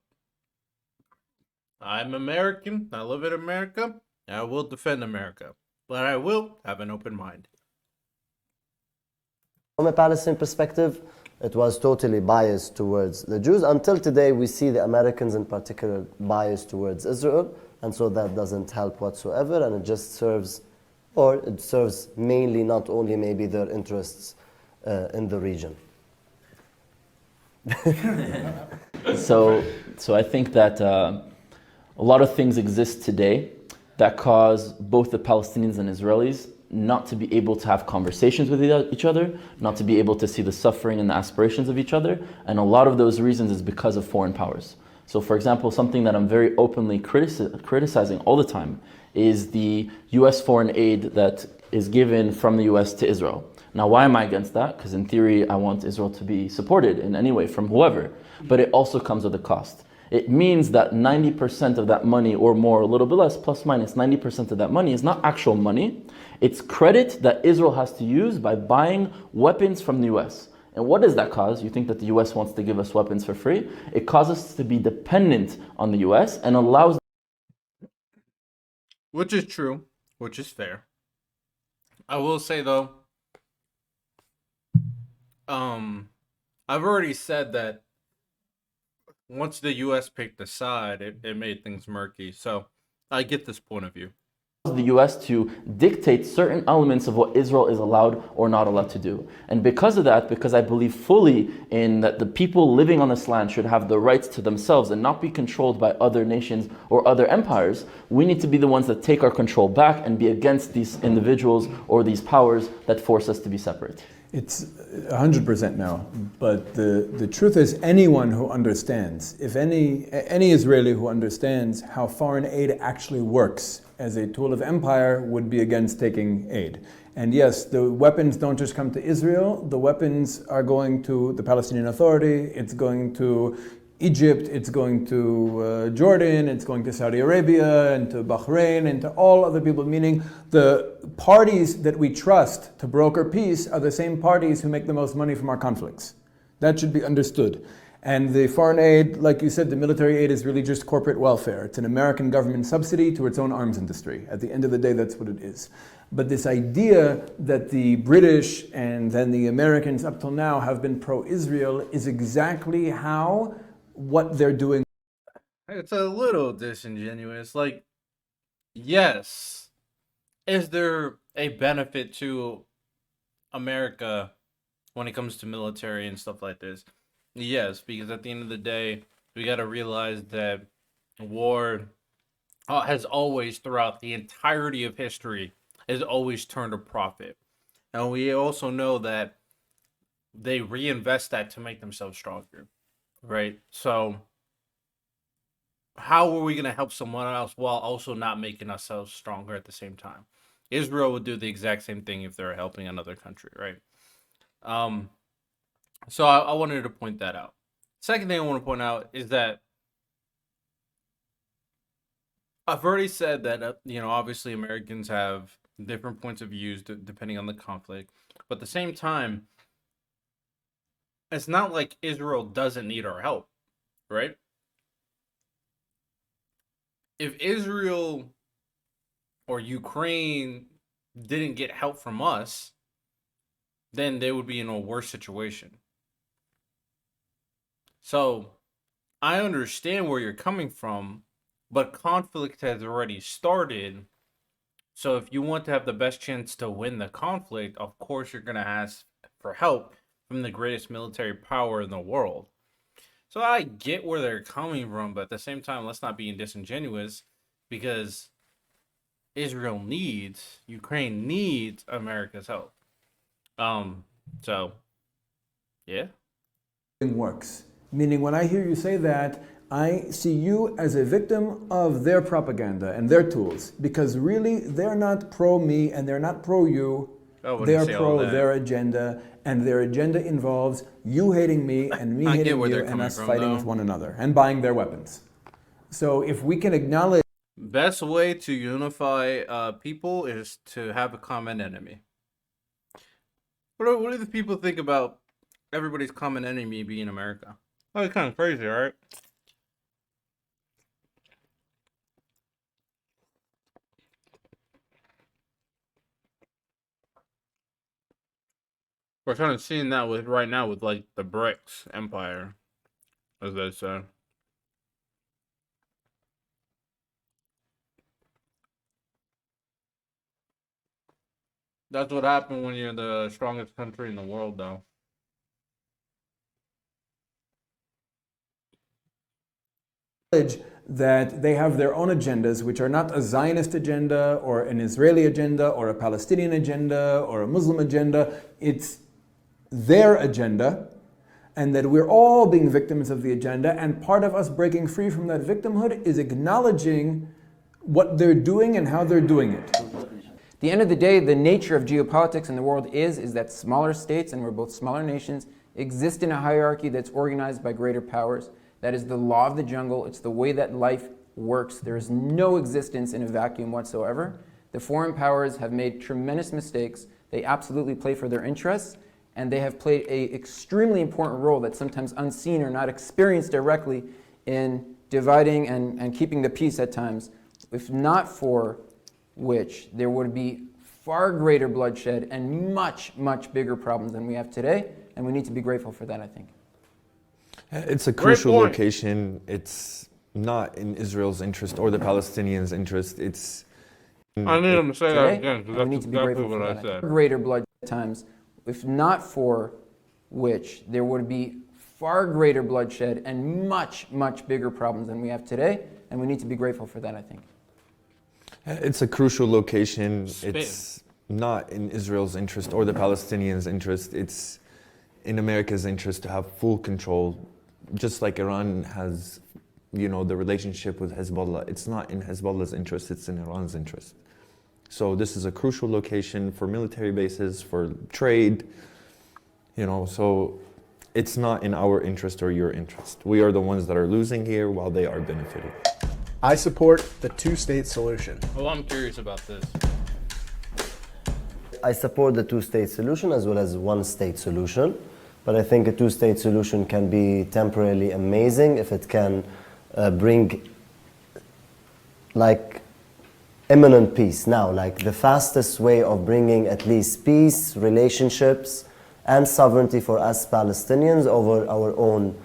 I'm American. I live in America. And I will defend America, but I will have an open mind. From a Palestinian perspective, it was totally biased towards the Jews. Until today, we see the Americans in particular biased towards Israel, and so that doesn't help whatsoever, and it just serves, or it serves mainly not only maybe their interests in the region. So I think that a lot of things exist today that cause both the Palestinians and Israelis not to be able to have conversations with each other, not to be able to see the suffering and the aspirations of each other. And a lot of those reasons is because of foreign powers. So for example, something that I'm very openly criticizing all the time is the US foreign aid that is given from the US to Israel. Now, why am I against that? Because in theory, I want Israel to be supported in any way from whoever, but it also comes with a cost. It means that 90% of that money or more, a little bit less, plus minus 90% of that money is not actual money. It's credit that Israel has to use by buying weapons from the US. And what does that cause? You think that the US wants to give us weapons for free? It causes us to be dependent on the US and allows. Which is true, which is fair. I will say though, I've already said that once the US picked a side, it made things murky. So I get this point of view. The US to dictate certain elements of what Israel is allowed or not allowed to do. And because of that, because I believe fully in that the people living on this land should have the rights to themselves and not be controlled by other nations or other empires, we need to be the ones that take our control back and be against these individuals or these powers that force us to be separate. It's 100% now, but the truth is anyone who understands, if any Israeli who understands how foreign aid actually works as a tool of empire would be against taking aid. And yes, the weapons don't just come to Israel, the weapons are going to the Palestinian Authority, it's going to Egypt, it's going to Jordan, it's going to Saudi Arabia, and to Bahrain, and to all other people, meaning the parties that we trust to broker peace are the same parties who make the most money from our conflicts. That should be understood. And the foreign aid, like you said, the military aid is really just corporate welfare. It's an American government subsidy to its own arms industry. At the end of the day, that's what it is. But this idea that the British and then the Americans up till now have been pro-Israel is exactly how what they're doing. It's a little disingenuous. Like, yes, is there a benefit to America when it comes to military and stuff like this? Yes, because at the end of the day, we got to realize that war has always, throughout the entirety of history, has always turned a profit. And we also know that they reinvest that to make themselves stronger. Right. So how are we going to help someone else while also not making ourselves stronger at the same time? Israel would do the exact same thing if they're helping another country. Right. So I wanted to point that out. Second thing I want to point out is that I've already said that, obviously Americans have different points of views depending on the conflict. But at the same time, it's not like Israel doesn't need our help, right? If Israel or Ukraine didn't get help from us, then they would be in a worse situation. So I understand where you're coming from, but conflict has already started. So if you want to have the best chance to win the conflict, of course you're going to ask for help from the greatest military power in the world. So I get where they're coming from, but at the same time, let's not be disingenuous, because Ukraine needs America's help. So yeah. Works. Meaning, when I hear you say that, I see you as a victim of their propaganda and their tools, because really they're not pro me and they're not pro you. They're pro their agenda, and their agenda involves you hating me and me hating you and us fighting with one another and buying their weapons. So if we can acknowledge... Best way to unify people is to have a common enemy. What do the people think about everybody's common enemy being America? Oh, it's kind of crazy, right? We're kind of seeing that right now with like the BRICS empire, as they say. That's what happened when you're the strongest country in the world, though. That they have their own agendas, which are not a Zionist agenda or an Israeli agenda or a Palestinian agenda or a Muslim agenda. It's their agenda, and that we're all being victims of the agenda, and part of us breaking free from that victimhood is acknowledging what they're doing and how they're doing it. At the end of the day, the nature of geopolitics in the world is that smaller states, and we're both smaller nations, exist in a hierarchy that's organized by greater powers. That is the law of the jungle. It's the way that life works. There is no existence in a vacuum whatsoever. The foreign powers have made tremendous mistakes. They absolutely play for their interests, and they have played an extremely important role that's sometimes unseen or not experienced directly in dividing and keeping the peace at times, if not for which there would be far greater bloodshed and much, much bigger problems than we have today, and we need to be grateful for that, I think. It's a crucial location. It's not in Israel's interest or the Palestinians' interest. I need him to say that again, because we need to be grateful for what I said. Greater bloodshed at times, if not for which there would be far greater bloodshed and much, much bigger problems than we have today, and we need to be grateful for that, I think. It's a crucial location. It's not in Israel's interest or the Palestinians' interest. It's in America's interest to have full control, just like Iran has, the relationship with Hezbollah. It's not in Hezbollah's interest, it's in Iran's interest. So this is a crucial location for military bases, for trade, so it's not in our interest or your interest. We are the ones that are losing here while they are benefiting. I support the two-state solution. Well, I'm curious about this. I support the two-state solution as well as one-state solution, but I think a two-state solution can be temporarily amazing if it can bring imminent peace now, the fastest way of bringing at least peace, relationships, and sovereignty for us Palestinians over our own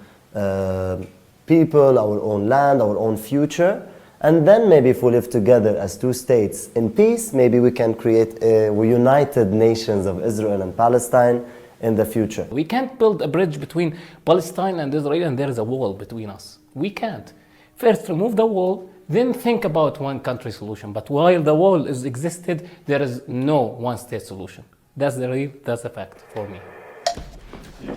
people, our own land, our own future. And then maybe if we live together as two states in peace, maybe we can create united nations of Israel and Palestine in the future. We can't build a bridge between Palestine and Israel and there is a wall between us. We can't. First, remove the wall, then think about one country solution. But while the wall is existed, there is no one state solution. That's the fact for me.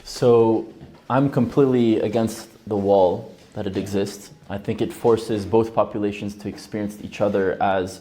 So I'm completely against the wall that it exists. I think it forces both populations to experience each other as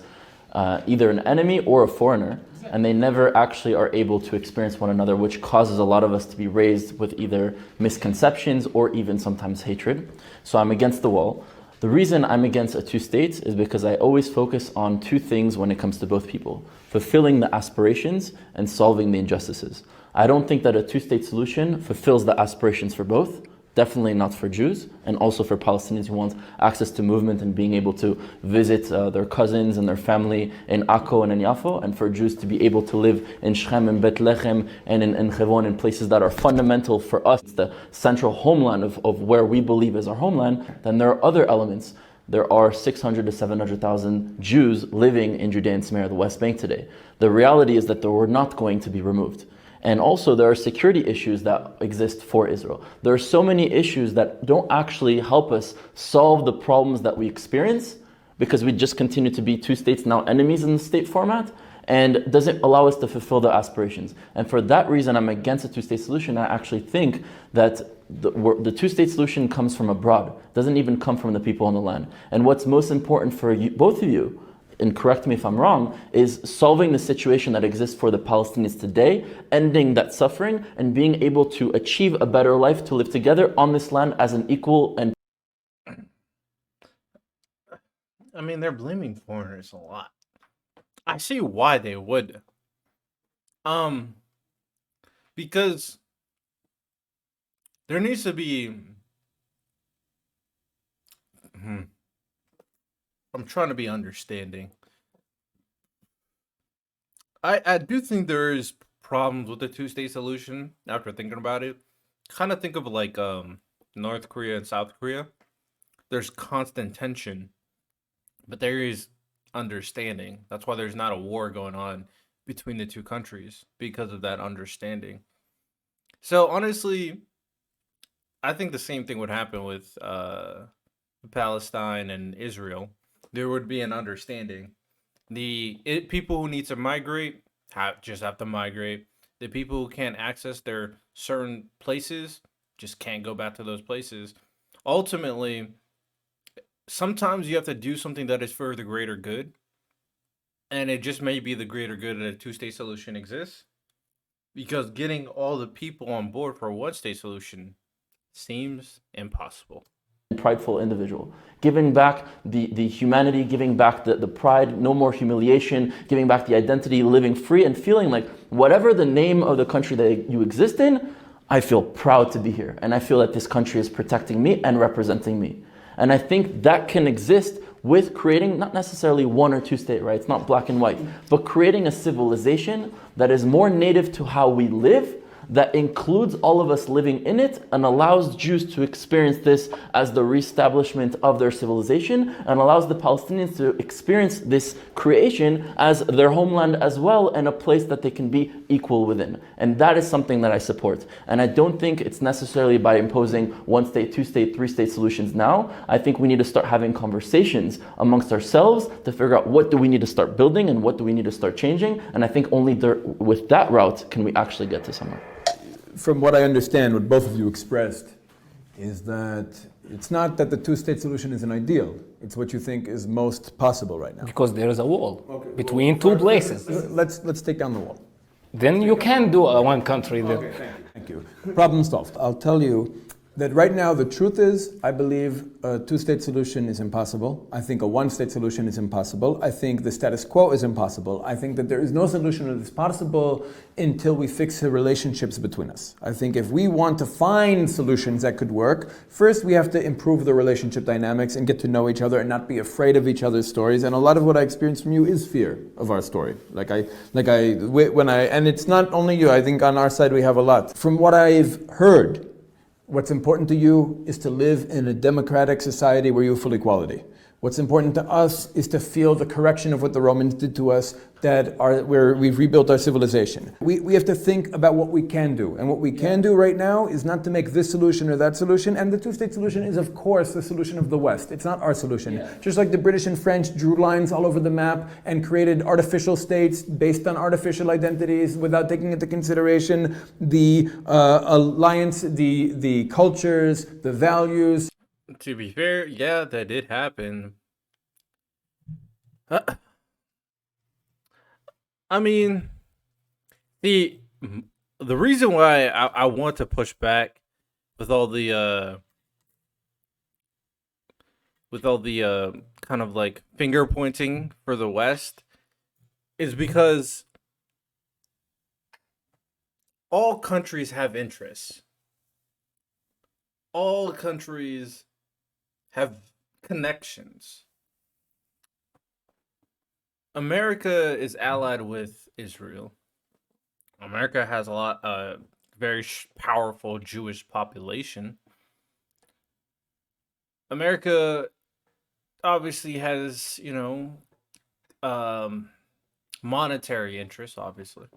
either an enemy or a foreigner, and they never actually are able to experience one another, which causes a lot of us to be raised with either misconceptions or even sometimes hatred. So I'm against the wall. The reason I'm against a two states is because I always focus on two things when it comes to both people: fulfilling the aspirations and solving the injustices. I don't think that a two-state solution fulfills the aspirations for both. Definitely not for Jews, and also for Palestinians who want access to movement and being able to visit their cousins and their family in Akko and in Yafo, and for Jews to be able to live in Shechem and Bethlehem and in Hebron, in places that are fundamental for us. It's the central homeland of where we believe is our homeland. Then there are other elements. There are 600 to 700,000 Jews living in Judea and Samaria, the West Bank today. The reality is that they were not going to be removed. And also there are security issues that exist for Israel. There are so many issues that don't actually help us solve the problems that we experience, because we just continue to be two states, now enemies in the state format, and doesn't allow us to fulfill the aspirations. And for that reason, I'm against a two-state solution. I actually think that the two-state solution comes from abroad. It doesn't even come from the people on the land. And what's most important for you, both of you, and correct me if I'm wrong, is solving the situation that exists for the Palestinians today, ending that suffering, and being able to achieve a better life, to live together on this land as an equal and... I mean, they're blaming foreigners a lot. I see why they would. Because there needs to be... I'm trying to be understanding. I do think there is problems with the two-state solution after thinking about it. Kind of think of like North Korea and South Korea. There's constant tension, but there is understanding. That's why there's not a war going on between the two countries, because of that understanding. So honestly, I think the same thing would happen with Palestine and Israel. There would be an understanding. People who need to migrate just have to migrate. The people who can't access their certain places just can't go back to those places. Ultimately, sometimes you have to do something that is for the greater good, and it just may be the greater good that a two-state solution exists, because getting all the people on board for a one-state solution seems impossible. Prideful individual, giving back the humanity, giving back the pride, no more humiliation, giving back the identity, living free and feeling like whatever the name of the country that you exist in, I feel proud to be here, and I feel that this country is protecting me and representing me. And I think that can exist with creating not necessarily one or two state, right? It's not black and white, but creating a civilization that is more native to how we live, that includes all of us living in it, and allows Jews to experience this as the reestablishment of their civilization, and allows the Palestinians to experience this creation as their homeland as well, and a place that they can be equal within. And that is something that I support. And I don't think it's necessarily by imposing one state, two state, three state solutions now. I think we need to start having conversations amongst ourselves to figure out what do we need to start building and what do we need to start changing. And I think only with that route can we actually get to somewhere. From what I understand, what both of you expressed is that it's not that the two-state solution is an ideal. It's what you think is most possible right now. Because there is a wall between two places. Let's take down the wall. Then you can do a one country. Thank you. Problem solved. I'll tell you that right now the truth is, I believe a two-state solution is impossible. I think a one-state solution is impossible. I think the status quo is impossible. I think that there is no solution that is possible until we fix the relationships between us. I think if we want to find solutions that could work, first we have to improve the relationship dynamics and get to know each other and not be afraid of each other's stories. And a lot of what I experience from you is fear of our story. And it's not only you. I think on our side we have a lot. From what I've heard, what's important to you is to live in a democratic society where you have full equality. What's important to us is to feel the correction of what the Romans did to us, where we've rebuilt our civilization. We have to think about what we can do. And what we can do right now is not to make this solution or that solution. And the two-state solution is, of course, the solution of the West. It's not our solution. Yeah. Just like the British and French drew lines all over the map and created artificial states based on artificial identities without taking into consideration the alliance, the cultures, the values. To be fair, yeah, that did happen. I mean, the reason why I want to push back with all the with all the kind of like finger pointing for the West is because all countries have interests. All countries have connections. America is allied with Israel. America has a very powerful Jewish population. America obviously has, monetary interests, obviously.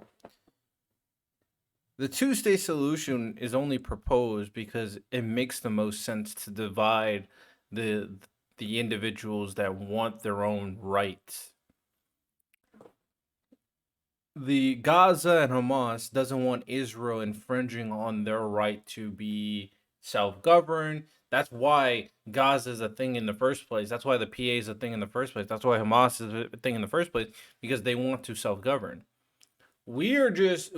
The two-state solution is only proposed because it makes the most sense to divide the individuals that want their own rights. The Gaza and Hamas doesn't want Israel infringing on their right to be self-governed. That's why Gaza is a thing in the first place. That's why the PA is a thing in the first place. That's why Hamas is a thing in the first place, because they want to self-govern. We are just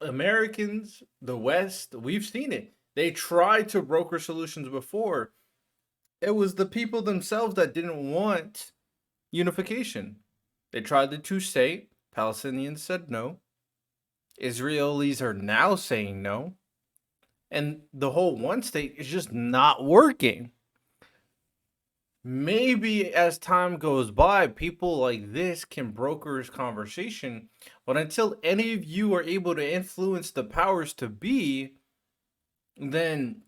Americans, the West, we've seen it. They tried to broker solutions before. It was the people themselves that didn't want unification. They tried the two-state. Palestinians said no. Israelis are now saying no. And the whole one state is just not working. Maybe as time goes by, people like this can broker this conversation. But until any of you are able to influence the powers to be, then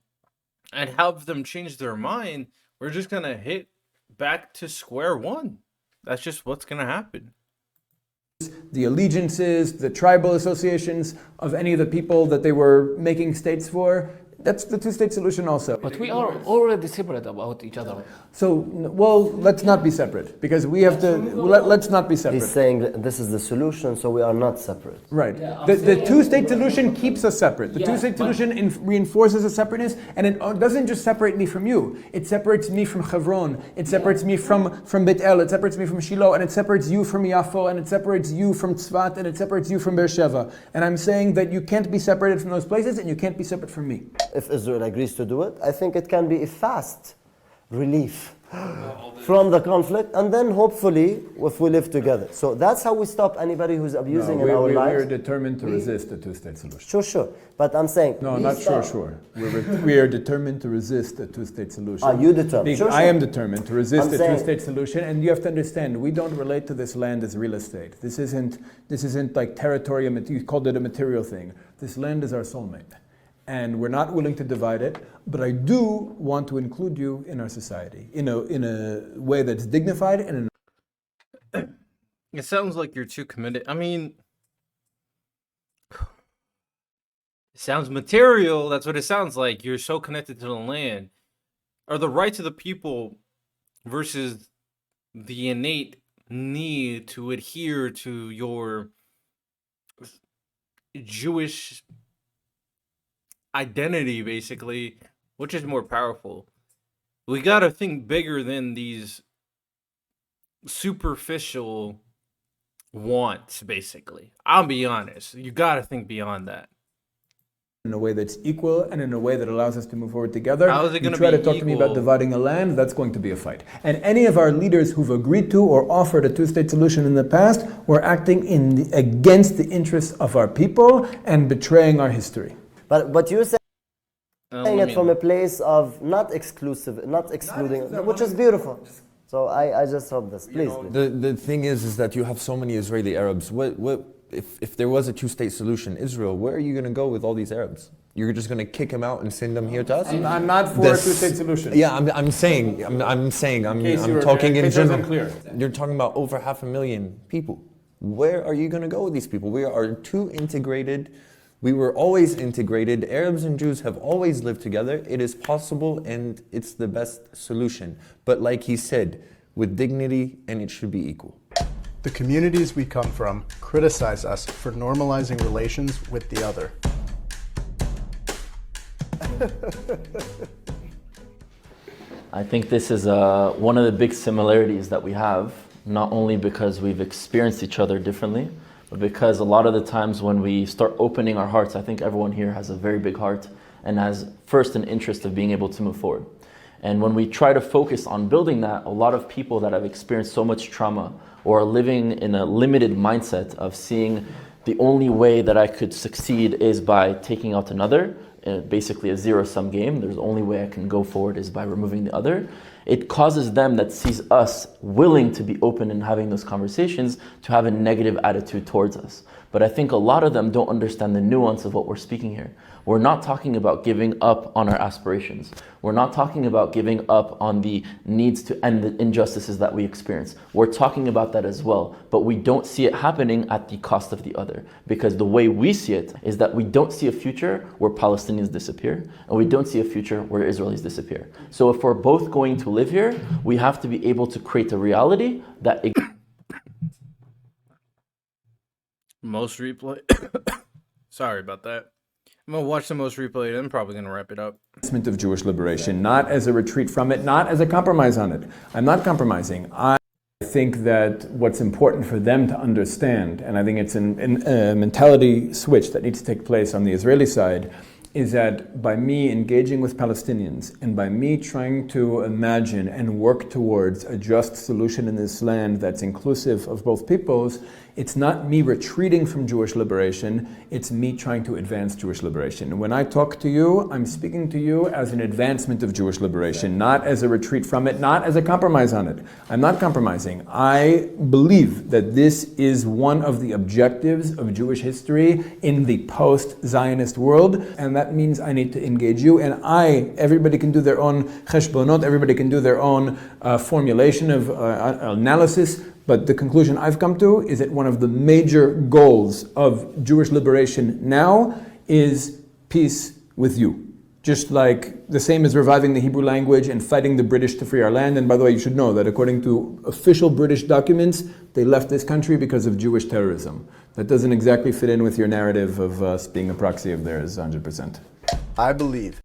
and help them change their mind, we're just going to hit back to square one. That's just what's going to happen. The allegiances, the tribal associations of any of the people that they were making states for. That's the two-state solution also. But we are already separate about each other. So, well, let's not be separate, because we have to, let's not be separate. He's saying that this is the solution, so we are not separate. Right. The two-state solution keeps us separate. The two-state solution reinforces a separateness, and it doesn't just separate me from you. It separates me from Hebron. It separates me from Beit El. It separates me from Shiloh, and it separates you from Yafo, and it separates you from Tzfat, and it separates you from Beersheba. And I'm saying that you can't be separated from those places, and you can't be separate from me. If Israel agrees to do it, I think it can be a fast relief from the conflict, and then hopefully if we live together. So that's how we stop anybody who's abusing in our lives. We're determined to resist the two-state solution. Sure. But I'm saying... No, not sure. We are determined to resist the two-state solution. Are you determined? Sure. I am determined to resist the two-state solution, and you have to understand, we don't relate to this land as real estate. This isn't like territory, you called it a material thing. This land is our soulmate. And we're not willing to divide it, but I do want to include you in our society in a way that's dignified and It sounds like you're too committed. I mean, it sounds material. That's what it sounds like. You're so connected to the land. Are the rights of the people versus the innate need to adhere to your Jewish identity, basically, which is more powerful? We gotta think bigger than these superficial wants, basically. I'll be honest. You gotta think beyond that. in a way that's equal and in a way that allows us to move forward together. How is it going you try to to be talk equal? to me about dividing a land, that's going to be a fight. And any of our leaders who've agreed to or offered a two-state solution in the past were acting against the interests of our people and betraying our history. But you're saying it from a mean, place of not exclusive, not excluding, which is beautiful. So I just hope this. Please. The thing is that you have so many Israeli Arabs. If there was a two-state solution, Israel, where are you going to go with all these Arabs? You're just going to kick them out and send them here to us? I'm not for a two-state solution. Yeah, I'm talking in general. Clear. You're talking about over 500,000 people. Where are you going to go with these people? We are too integrated. We were always integrated. Arabs and Jews have always lived together. It is possible and it's the best solution. But like he said, with dignity, and it should be equal. The communities we come from criticize us for normalizing relations with the other. I think this is one of the big similarities that we have, not only because we've experienced each other differently, but because a lot of the times when we start opening our hearts, I think everyone here has a very big heart and has first an interest of being able to move forward. And when we try to focus on building that, a lot of people that have experienced so much trauma or are living in a limited mindset of seeing the only way that I could succeed is by taking out another, basically a zero-sum game. There's the only way I can go forward is by removing the other. It causes them that sees us willing to be open and having those conversations to have a negative attitude towards us. But I think a lot of them don't understand the nuance of what we're speaking here. We're not talking about giving up on our aspirations. We're not talking about giving up on the needs to end the injustices that we experience. We're talking about that as well, but we don't see it happening at the cost of the other. Because the way we see it is that we don't see a future where Palestinians disappear, and we don't see a future where Israelis disappear. So if we're both going to live here, we have to be able to create a reality that Most replay. Sorry about that. I'm gonna watch the most replay. I'm probably gonna wrap it up. Of Jewish liberation, not as a retreat from it, not as a compromise on it. I'm not compromising. I think that what's important for them to understand, and I think it's a mentality switch that needs to take place on the Israeli side, is that by me engaging with Palestinians and by me trying to imagine and work towards a just solution in this land that's inclusive of both peoples, it's not me retreating from Jewish liberation, it's me trying to advance Jewish liberation. When I talk to you, I'm speaking to you as an advancement of Jewish liberation, not as a retreat from it, not as a compromise on it. I'm not compromising. I believe that this is one of the objectives of Jewish history in the post-Zionist world, and that means I need to engage you, and everybody can do their own cheshbonot, everybody can do their own formulation of analysis, but the conclusion I've come to is that one of the major goals of Jewish liberation now is peace with you. Just like the same as reviving the Hebrew language and fighting the British to free our land. And by the way, you should know that according to official British documents, they left this country because of Jewish terrorism. That doesn't exactly fit in with your narrative of us being a proxy of theirs 100%. I believe.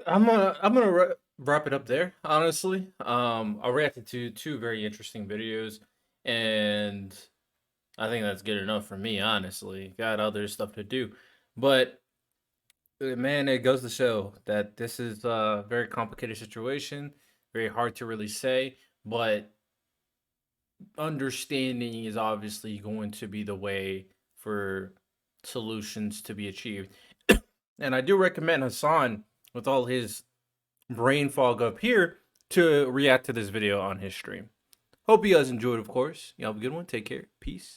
I'm gonna wrap it up there. Honestly, I reacted to two very interesting videos, and I think that's good enough for me. Honestly, got other stuff to do, but man, it goes to show that this is a very complicated situation, very hard to really say, but understanding is obviously going to be the way for solutions to be achieved. And I do recommend Hassan, with all his brain fog up here, to react to this video on his stream. Hope you guys enjoyed, of course. You have a good one. Take care. Peace.